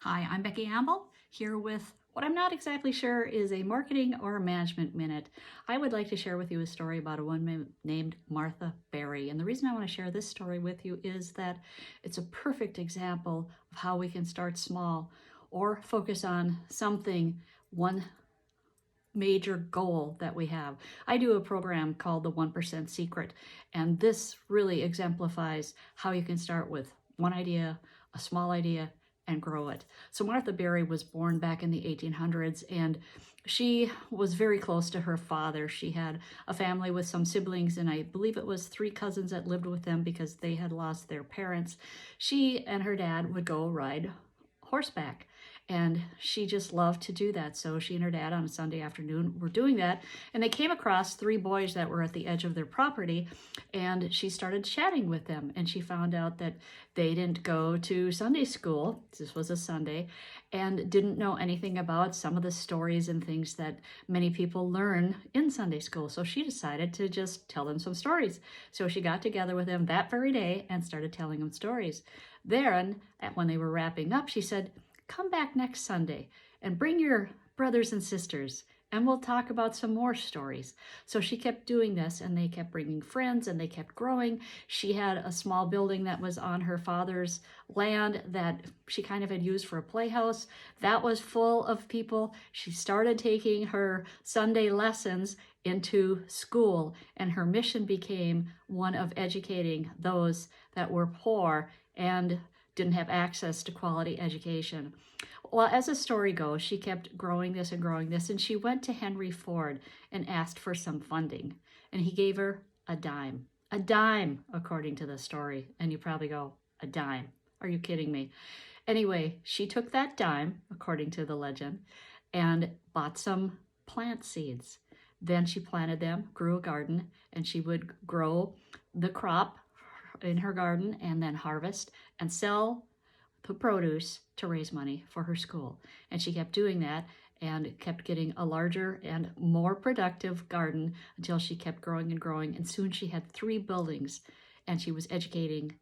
Hi, I'm Becky Amble, here with what I'm not exactly sure is a marketing or a management minute. I would like to share with you a story about a woman named Martha Berry. And the reason I want to share this story with you is that it's a perfect example of how we can start small or focus on something, one major goal that we have. I do a program called the 1% Secret, and this really exemplifies how you can start with one idea, a small idea, and grow it. So Martha Berry was born back in the 1800s, and she was very close to her father. She had a family with some siblings, and I believe it was 3 cousins that lived with them because they had lost their parents. She and her dad would go ride horseback, and she just loved to do that. So she and her dad on a Sunday afternoon were doing that, and they came across 3 boys that were at the edge of their property, and she started chatting with them, and she found out that they didn't go to Sunday school. This was a Sunday, and didn't know anything about some of the stories and things that many people learn in Sunday school. So she decided to just tell them some stories. So she got together with them that very day and started telling them stories. Then, when they were wrapping up, she said, "Come back next Sunday and bring your brothers and sisters, and we'll talk about some more stories." So she kept doing this, and they kept bringing friends, and they kept growing. She had a small building that was on her father's land that she kind of had used for a playhouse. That was full of people. She started taking her Sunday lessons into school, and her mission became one of educating those that were poor and didn't have access to quality education. Well, as the story goes, she kept growing this, and she went to Henry Ford and asked for some funding, and he gave her a dime. A dime, according to the story. And you probably go, a dime? Are you kidding me? Anyway, she took that dime, according to the legend, and bought some plant seeds. Then she planted them, grew a garden, and she would grow the crop in her garden and then harvest and sell the produce to raise money for her school. And she kept doing that and kept getting a larger and more productive garden until she kept growing and growing. And soon she had 3 buildings, and she was educating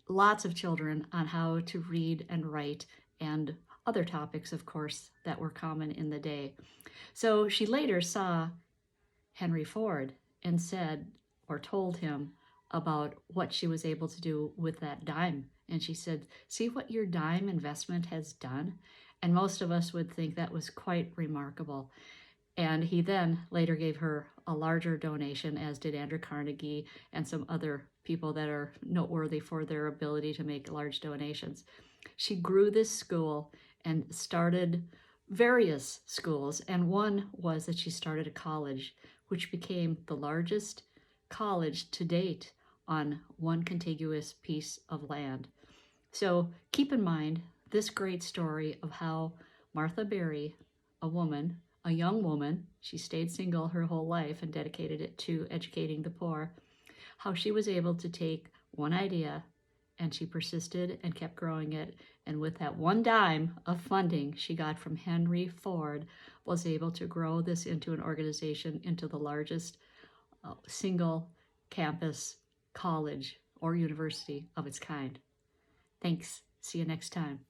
lots of children on how to read and write and other topics, of course, that were common in the day. So she later saw Henry Ford and said, or told him, about what she was able to do with that dime. And she said, "See what your dime investment has done?" And most of us would think that was quite remarkable. And he then later gave her a larger donation, as did Andrew Carnegie and some other people that are noteworthy for their ability to make large donations. She grew this school and started various schools, and one was that she started a college, which became the largest college to date on one contiguous piece of land. So keep in mind this great story of how Martha Berry, a woman, a young woman, she stayed single her whole life and dedicated it to educating the poor, how she was able to take one idea and she persisted and kept growing it. And with that one dime of funding she got from Henry Ford, was able to grow this into an organization, into the largest single campus college or university of its kind. Thanks. See you next time.